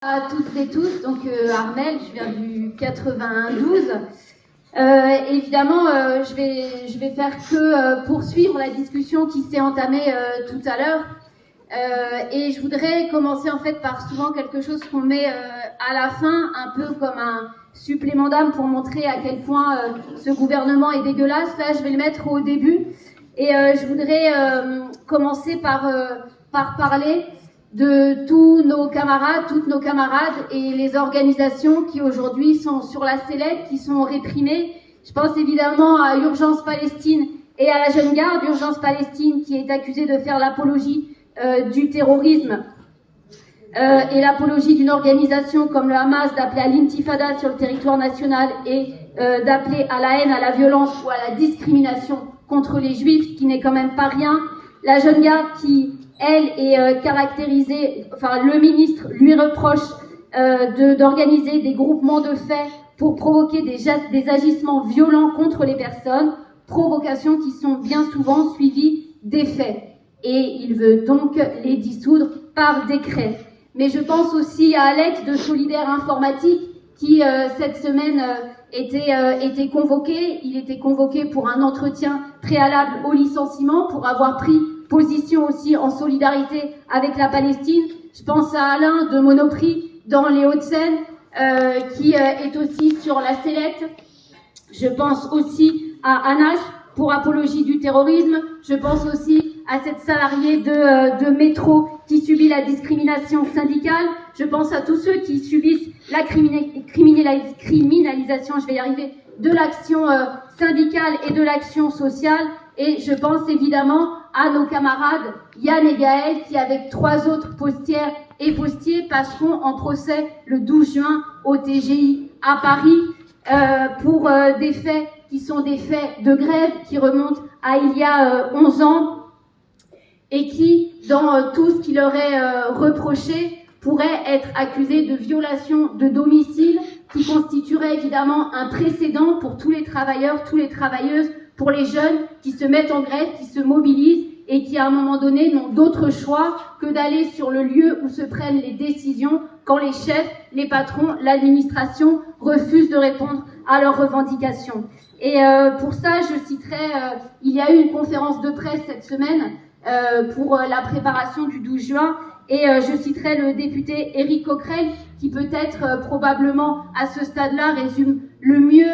À toutes et tous, donc Armel, je viens du 92. Évidemment, je vais faire que poursuivre la discussion qui s'est entamée tout à l'heure. Et je voudrais commencer en fait par souvent quelque chose qu'on met à la fin, un peu comme un supplément d'âme pour montrer à quel point ce gouvernement est dégueulasse. Là, je vais le mettre au début. Et je voudrais commencer par parler de tous nos camarades, toutes nos camarades et les organisations qui aujourd'hui sont sur la sellette, qui sont réprimées. Je pense évidemment à Urgence Palestine et à la Jeune Garde. Urgence Palestine qui est accusée de faire l'apologie du terrorisme et l'apologie d'une organisation comme le Hamas, d'appeler à l'intifada sur le territoire national et d'appeler à la haine, à la violence ou à la discrimination contre les Juifs, ce qui n'est quand même pas rien. La Jeune Garde qui, elle, est caractérisée, enfin le ministre lui reproche d'organiser des groupements de faits pour provoquer des agissements violents contre les personnes, provocations qui sont bien souvent suivies des faits. Et il veut donc les dissoudre par décret. Mais je pense aussi à Alex de Solidaire Informatique qui cette semaine était convoqué. Il était convoqué pour un entretien préalable au licenciement pour avoir pris position aussi en solidarité avec la Palestine. Je pense à Alain de Monoprix dans les Hauts-de-Seine qui est aussi sur la sellette. Je pense aussi à Anas pour apologie du terrorisme. Je pense aussi à cette salariée de métro qui subit la discrimination syndicale. Je pense à tous ceux qui subissent la criminalisation, je vais y arriver, de l'action syndicale et de l'action sociale. Et je pense évidemment à nos camarades Yann et Gaël qui, avec 3 autres postières et postiers, passeront en procès le 12 juin au TGI à Paris pour des faits qui sont des faits de grève qui remontent à il y a 11 ans et qui, dans tout ce qui leur est reproché, pourraient être accusés de violation de domicile qui constituerait évidemment un précédent pour tous les travailleurs, toutes les travailleuses, pour les jeunes qui se mettent en grève, qui se mobilisent et qui à un moment donné n'ont d'autre choix que d'aller sur le lieu où se prennent les décisions quand les chefs, les patrons, l'administration refusent de répondre à leurs revendications. Et pour ça, je citerai, il y a eu une conférence de presse cette semaine pour la préparation du 12 juin et je citerai le député Éric Coquerel qui peut-être probablement à ce stade-là résume le mieux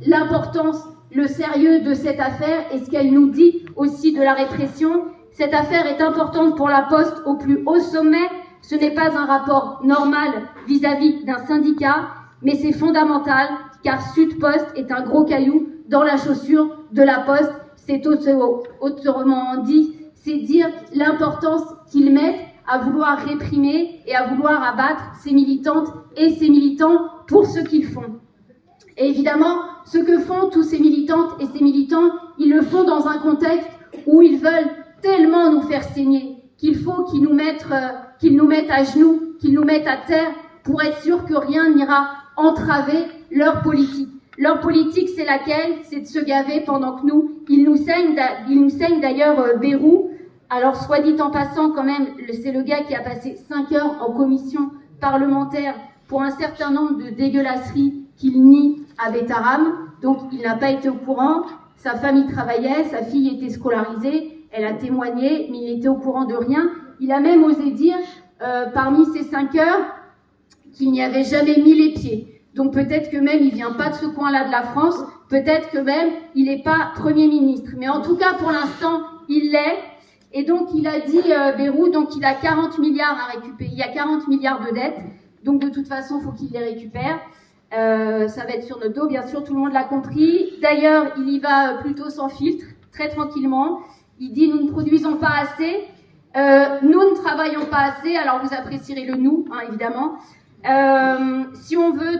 l'importance, le sérieux de cette affaire et ce qu'elle nous dit aussi de la répression. Cette affaire est importante pour la Poste au plus haut sommet. Ce n'est pas un rapport normal vis-à-vis d'un syndicat, mais c'est fondamental car Sud Poste est un gros caillou dans la chaussure de la Poste. C'est autrement dit, c'est dire l'importance qu'ils mettent à vouloir réprimer et à vouloir abattre ces militantes et ces militants pour ce qu'ils font. Et évidemment, ce que font tous ces militantes et ces militants, ils le font dans un contexte où ils veulent tellement nous faire saigner qu'il faut qu'ils nous mettent à genoux, qu'ils nous mettent à terre pour être sûr que rien n'ira entraver leur politique. Leur politique, c'est laquelle? C'est de se gaver pendant que nous, ils nous saignent d'ailleurs Bérou. Alors, soit dit en passant quand même, c'est le gars qui a passé 5 heures en commission parlementaire pour un certain nombre de dégueulasseries qu'il nie à Bétarame. Donc, il n'a pas été au courant. Sa famille travaillait, sa fille était scolarisée, elle a témoigné, mais il était au courant de rien. Il a même osé dire, parmi ces 5 heures, qu'il n'y avait jamais mis les pieds. Donc peut-être que même il vient pas de ce coin-là de la France, peut-être que même il n'est pas Premier ministre. Mais en tout cas, pour l'instant, il l'est. Et donc il a dit, Bayrou, donc il a 40 milliards à récupérer. Il y a 40 milliards de dettes. Donc de toute façon, il faut qu'il les récupère. Ça va être sur notre dos, bien sûr, tout le monde l'a compris. D'ailleurs, il y va plutôt sans filtre, très tranquillement. Il dit, nous ne produisons pas assez. Nous ne travaillons pas assez. Alors vous apprécierez le nous, hein, évidemment. Si on veut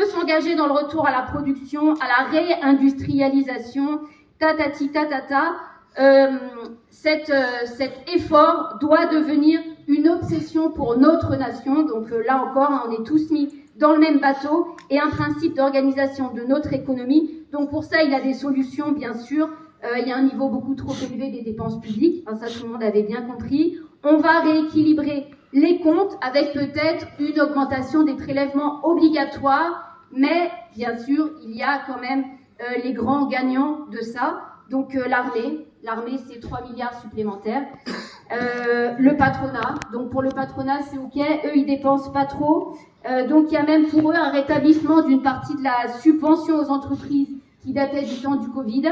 s'engager dans le retour à la production, à la réindustrialisation, cet effort doit devenir une obsession pour notre nation. Donc là encore, on est tous mis dans le même bateau et un principe d'organisation de notre économie. Donc pour ça, il y a des solutions, bien sûr. Il y a un niveau beaucoup trop élevé des dépenses publiques. Enfin, ça, tout le monde avait bien compris. On va rééquilibrer les comptes avec peut-être une augmentation des prélèvements obligatoires, mais bien sûr, il y a quand même les grands gagnants de ça. Donc l'armée c'est 3 milliards supplémentaires. Le patronat, donc pour le patronat c'est ok, eux ils dépensent pas trop. Donc il y a même pour eux un rétablissement d'une partie de la subvention aux entreprises qui datait du temps du Covid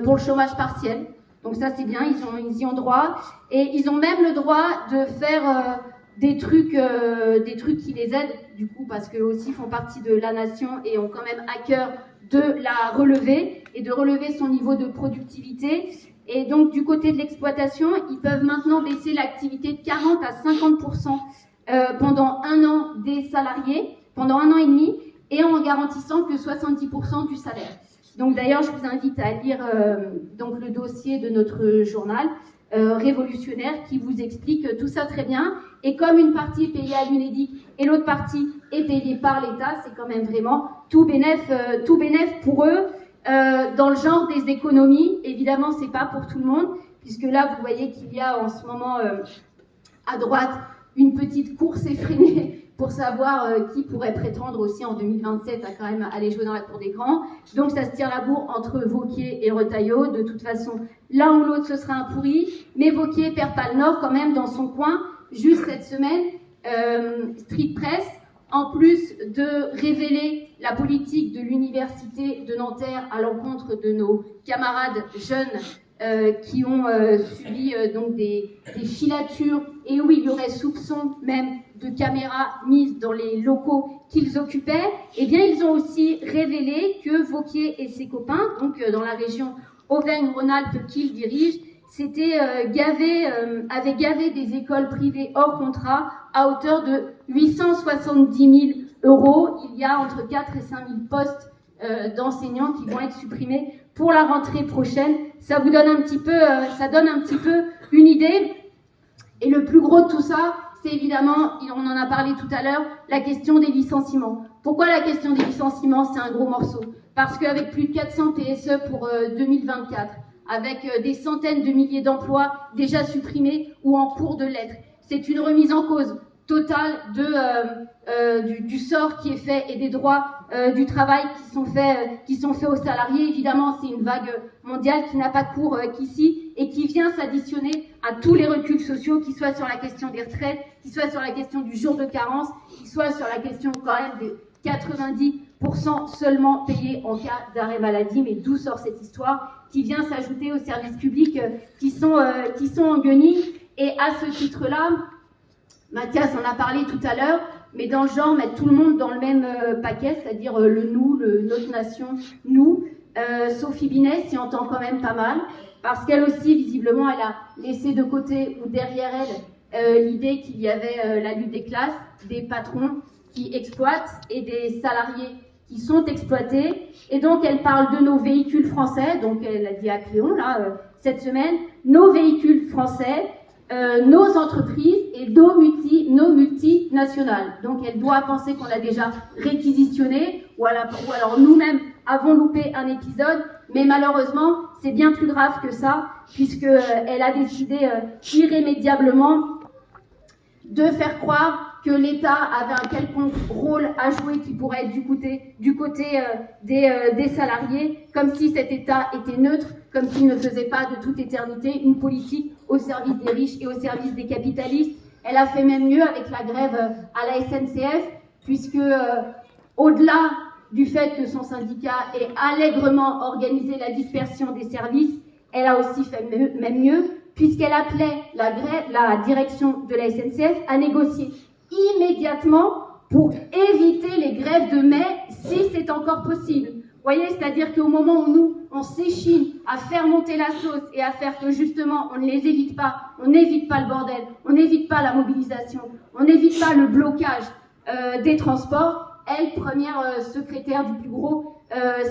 pour le chômage partiel. Donc ça c'est bien, ils y ont droit. Et ils ont même le droit de faire des trucs qui les aident, du coup, parce qu'eux aussi font partie de la nation et ont quand même à cœur de la relever et de relever son niveau de productivité. Et donc du côté de l'exploitation, ils peuvent maintenant baisser l'activité de 40 à 50% pendant 1 an des salariés, pendant 1 an et demi, et en garantissant que 70% du salaire. Donc d'ailleurs, je vous invite à lire donc le dossier de notre journal révolutionnaire qui vous explique tout ça très bien. Et comme une partie est payée à l'UNEDIC et l'autre partie est payée par l'État, c'est quand même vraiment tout bénef pour eux. Dans le genre des économies, évidemment, c'est pas pour tout le monde, puisque là, vous voyez qu'il y a en ce moment à droite une petite course effrénée pour savoir qui pourrait prétendre aussi en 2027 à quand même aller jouer dans la cour des grands. Donc ça se tire la bourre entre Wauquiez et Retailleau. De toute façon, l'un ou l'autre, ce sera un pourri. Mais Wauquiez perd pas le nord quand même dans son coin. Juste cette semaine, Street Press, en plus de révéler la politique de l'université de Nanterre à l'encontre de nos camarades jeunes qui ont subi donc des filatures et où il y aurait soupçon même de caméras mises dans les locaux qu'ils occupaient, eh bien ils ont aussi révélé que Wauquiez et ses copains, donc dans la région Auvergne-Rhône-Alpes qu'ils dirigent, avaient gavé des écoles privées hors contrat à hauteur de 870 000 €. Il y a entre 4 et 5 000 postes d'enseignants qui vont être supprimés pour la rentrée prochaine. Ça vous donne un petit peu une idée. Et le plus gros de tout ça, c'est évidemment, on en a parlé tout à l'heure, la question des licenciements. Pourquoi la question des licenciements, c'est un gros morceau? Parce qu'avec plus de 400 PSE pour 2024, avec des centaines de milliers d'emplois déjà supprimés ou en cours de l'être, c'est une remise en cause totale du sort qui est fait et des droits du travail qui sont faits aux salariés. Évidemment, c'est une vague mondiale qui n'a pas cours qu'ici et qui vient s'additionner à tous les reculs sociaux, qui soient sur la question des retraites, qui soient sur la question du jour de carence, qui soient sur la question quand même des 90% seulement payés en cas d'arrêt maladie. Mais d'où sort cette histoire qui vient s'ajouter aux services publics qui sont en guenilles. Et à ce titre-là, Mathias en a parlé tout à l'heure, mais dans le genre, mettre tout le monde dans le même paquet, c'est-à-dire le nous, notre nation, nous. Sophie Binet s'y entend quand même pas mal, parce qu'elle aussi, visiblement, elle a laissé de côté ou derrière elle l'idée qu'il y avait la lutte des classes, des patrons qui exploitent et des salariés qui sont exploités. Et donc, elle parle de nos véhicules français, donc elle a dit à Cléon, là, cette semaine, nos véhicules français, nos entreprises et nos multinationales. Donc elle doit penser qu'on l'a déjà réquisitionné ou alors nous-mêmes avons loupé un épisode, mais malheureusement c'est bien plus grave que ça, puisqu'elle a décidé irrémédiablement de faire croire que l'État avait un quelconque rôle à jouer qui pourrait être du côté des salariés, comme si cet État était neutre, comme s'il ne faisait pas de toute éternité une politique au service des riches et au service des capitalistes. Elle a fait même mieux avec la grève à la SNCF, puisque au-delà du fait que son syndicat ait allègrement organisé la dispersion des services, elle a aussi fait même mieux, puisqu'elle appelait la direction de la SNCF à négocier immédiatement pour éviter les grèves de mai, si c'est encore possible. Vous voyez, c'est-à-dire qu'au moment où nous, on s'échine à faire monter la sauce et à faire que justement on ne les évite pas, on n'évite pas le bordel, on n'évite pas la mobilisation, on n'évite pas le blocage des transports, elle, première secrétaire du plus gros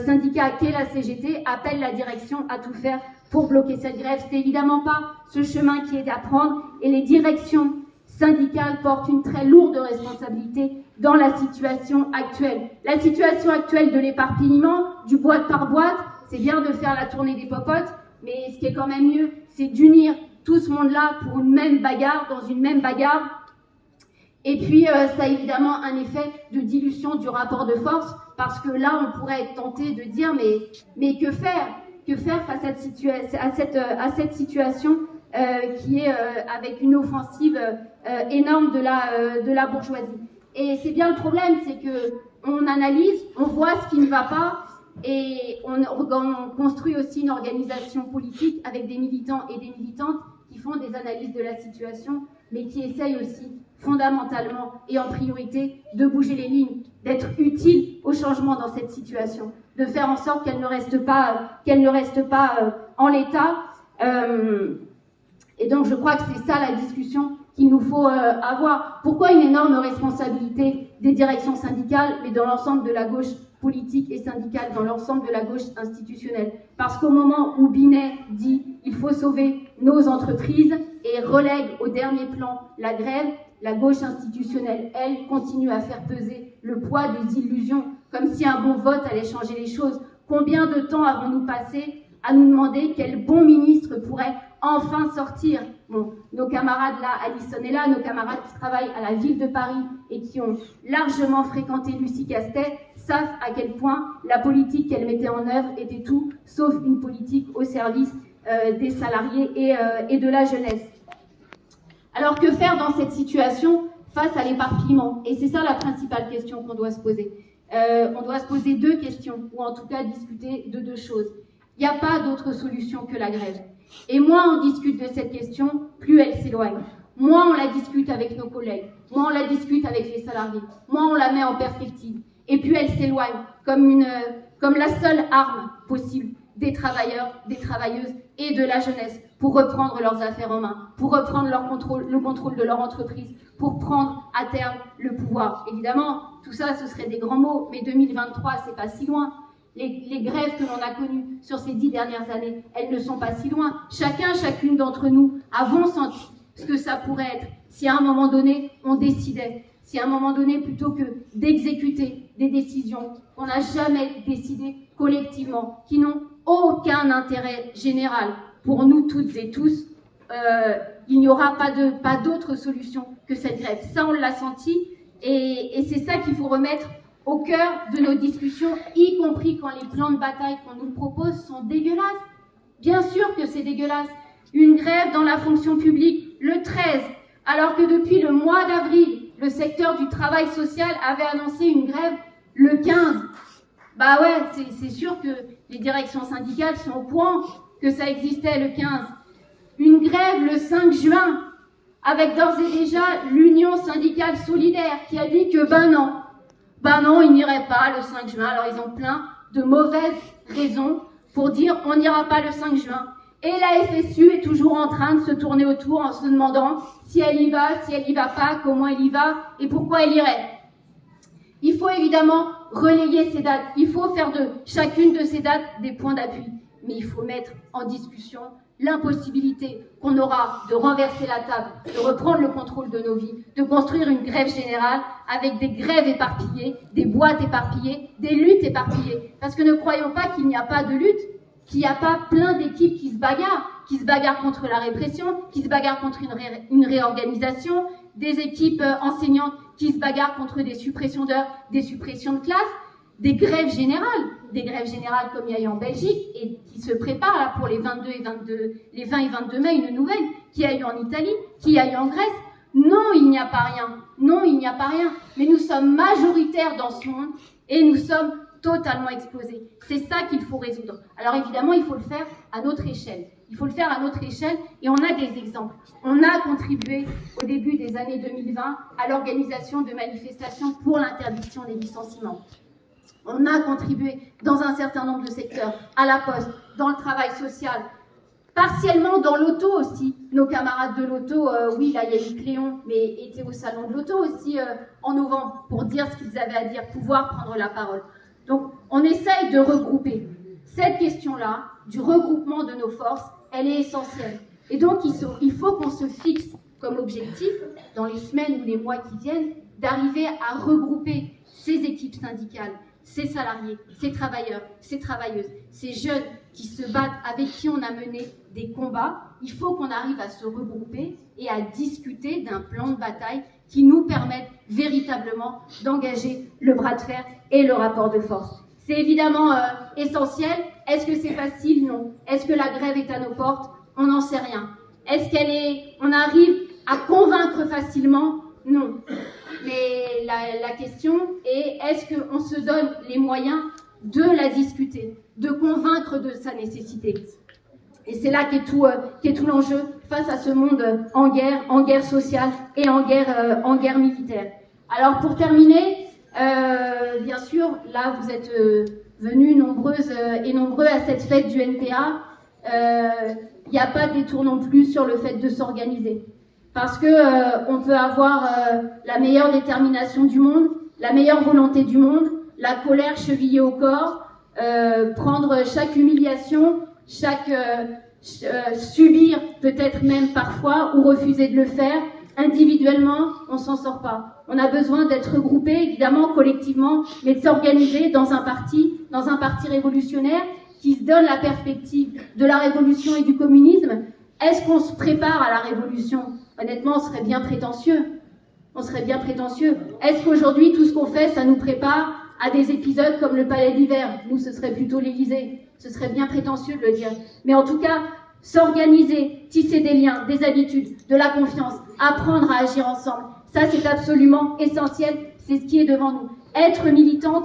syndicat qu'est la CGT, appelle la direction à tout faire pour bloquer cette grève. C'est évidemment pas ce chemin qui est à prendre, et les directions syndicales portent une très lourde responsabilité dans la situation actuelle. La situation actuelle de l'éparpillement, du boîte par boîte, c'est bien de faire la tournée des popotes, mais ce qui est quand même mieux, c'est d'unir tout ce monde-là pour une même bagarre, dans une même bagarre. Et puis, ça a évidemment un effet de dilution du rapport de force, parce que là, on pourrait être tenté de dire, mais que faire? Que faire face à cette situation qui est avec une offensive énorme de la bourgeoisie? Et c'est bien le problème, c'est que on analyse, on voit ce qui ne va pas, et on construit aussi une organisation politique avec des militants et des militantes qui font des analyses de la situation, mais qui essayent aussi fondamentalement et en priorité de bouger les lignes, d'être utiles au changement dans cette situation, de faire en sorte qu'elle ne reste pas en l'état. Et donc je crois que c'est ça la discussion qu'il nous faut avoir. Pourquoi une énorme responsabilité des directions syndicales, mais dans l'ensemble de la gauche politique et syndicale, dans l'ensemble de la gauche institutionnelle? Parce qu'au moment où Binet dit « il faut sauver nos entreprises » et relègue au dernier plan la grève, la gauche institutionnelle, elle, continue à faire peser le poids des illusions, comme si un bon vote allait changer les choses. Combien de temps avons-nous passé à nous demander quel bon ministre pourrait enfin sortir? Bon, nos camarades là, Alison est là, nos camarades qui travaillent à la ville de Paris et qui ont largement fréquenté Lucie Castet savent à quel point la politique qu'elle mettait en œuvre était tout sauf une politique au service des salariés et de la jeunesse. Alors que faire dans cette situation face à l'éparpillement? Et c'est ça la principale question qu'on doit se poser. On doit se poser deux questions, ou en tout cas discuter de deux choses. Il n'y a pas d'autre solution que la grève. Et moins on discute de cette question, plus elle s'éloigne. Moins on la discute avec nos collègues, moins on la discute avec les salariés, moins on la met en perspective. Et plus elle s'éloigne comme la seule arme possible des travailleurs, des travailleuses et de la jeunesse pour reprendre leurs affaires en main, pour reprendre le contrôle de leur entreprise, pour prendre à terme le pouvoir. Évidemment, tout ça, ce serait des grands mots, mais 2023, c'est pas si loin. Les grèves que l'on a connues sur ces 10 dernières années, elles ne sont pas si loin. Chacune d'entre nous avons senti ce que ça pourrait être si à un moment donné, on décidait, si à un moment donné, plutôt que d'exécuter des décisions qu'on n'a jamais décidées collectivement, qui n'ont aucun intérêt général pour nous toutes et tous, il n'y aura pas d'autre solution que cette grève. Ça, on l'a senti, et c'est ça qu'il faut remettre au cœur de nos discussions, y compris quand les plans de bataille qu'on nous propose sont dégueulasses. Bien sûr que c'est dégueulasse. Une grève dans la fonction publique le 13, alors que depuis le mois d'avril, le secteur du travail social avait annoncé une grève le 15. Bah ouais, c'est sûr que les directions syndicales sont au courant que ça existait le 15. Une grève le 5 juin, avec d'ores et déjà l'Union syndicale solidaire qui a dit que ben non, ils n'iraient pas le 5 juin. Alors ils ont plein de mauvaises raisons pour dire on n'ira pas le 5 juin. Et la FSU est toujours en train de se tourner autour en se demandant si elle y va, si elle y va pas, comment elle y va et pourquoi elle irait. Il faut évidemment relayer ces dates. Il faut faire de chacune de ces dates des points d'appui. Mais il faut mettre en discussion l'impossibilité qu'on aura de renverser la table, de reprendre le contrôle de nos vies, de construire une grève générale avec des grèves éparpillées, des boîtes éparpillées, des luttes éparpillées. Parce que ne croyons pas qu'il n'y a pas de lutte, qu'il n'y a pas plein d'équipes qui se bagarrent contre la répression, qui se bagarrent contre une réorganisation, des équipes enseignantes qui se bagarrent contre des suppressions d'heures, des suppressions de classes, des grèves générales comme il y a eu en Belgique et qui se préparent là pour les 20 et 22 mai, une nouvelle, qui a eu en Italie, qui a eu en Grèce. Non, il n'y a pas rien. Mais nous sommes majoritaires dans ce monde et nous sommes totalement explosés. C'est ça qu'il faut résoudre. Alors évidemment, il faut le faire à notre échelle. Et on a des exemples. On a contribué au début des années 2020 à l'organisation de manifestations pour l'interdiction des licenciements. On a contribué dans un certain nombre de secteurs, à la Poste, dans le travail social, partiellement dans l'auto aussi. Nos camarades de l'auto, oui, là il y a eu Cléon, mais étaient au salon de l'auto aussi en novembre pour dire ce qu'ils avaient à dire, pouvoir prendre la parole. Donc on essaye de regrouper. Cette question-là, du regroupement de nos forces, elle est essentielle. Et donc il faut qu'on se fixe comme objectif, dans les semaines ou les mois qui viennent, d'arriver à regrouper ces équipes syndicales, ces salariés, ces travailleurs, ces travailleuses, ces jeunes qui se battent, avec qui on a mené des combats, il faut qu'on arrive à se regrouper et à discuter d'un plan de bataille qui nous permette véritablement d'engager le bras de fer et le rapport de force. C'est évidemment essentiel. Est-ce que c'est facile? Non. Est-ce que la grève est à nos portes? On n'en sait rien. Est-ce on arrive à convaincre facilement? Non. Mais la question est, est-ce qu'on se donne les moyens de la discuter, de convaincre de sa nécessité? Et c'est là qu'est tout l'enjeu face à ce monde en guerre sociale et en guerre militaire. Alors pour terminer, bien sûr, là vous êtes venus nombreuses et nombreux à cette fête du NPA. Il n'y a pas de détour non plus sur le fait de s'organiser. Parce que on peut avoir la meilleure détermination du monde, la meilleure volonté du monde, la colère chevillée au corps, prendre chaque humiliation, subir peut-être même parfois ou refuser de le faire. Individuellement, on s'en sort pas. On a besoin d'être regroupés, évidemment, collectivement, mais de s'organiser dans un parti révolutionnaire qui se donne la perspective de la révolution et du communisme. Est-ce qu'on se prépare à la révolution? Honnêtement, on serait bien prétentieux. Est-ce qu'aujourd'hui, tout ce qu'on fait, ça nous prépare à des épisodes comme le Palais d'Hiver? Nous, ce serait plutôt l'Élysée. Ce serait bien prétentieux de le dire. Mais en tout cas, s'organiser, tisser des liens, des habitudes, de la confiance, apprendre à agir ensemble, ça, c'est absolument essentiel. C'est ce qui est devant nous. Être militant,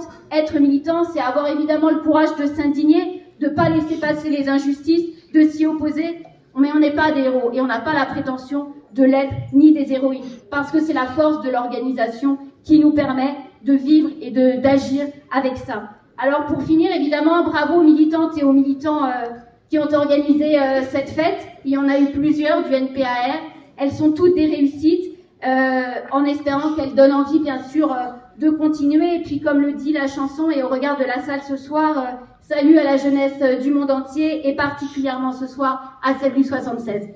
c'est avoir évidemment le courage de s'indigner, de ne pas laisser passer les injustices, de s'y opposer. Mais on n'est pas des héros et on n'a pas la prétention de l'être ni des héroïnes, parce que c'est la force de l'organisation qui nous permet de vivre et d'agir avec ça. Alors pour finir, évidemment, bravo aux militantes et aux militants qui ont organisé cette fête. Il y en a eu plusieurs du NPAR. Elles sont toutes des réussites, en espérant qu'elles donnent envie, bien sûr, de continuer. Et puis, comme le dit la chanson, et au regard de la salle ce soir, salut à la jeunesse du monde entier, et particulièrement ce soir à celle du 76.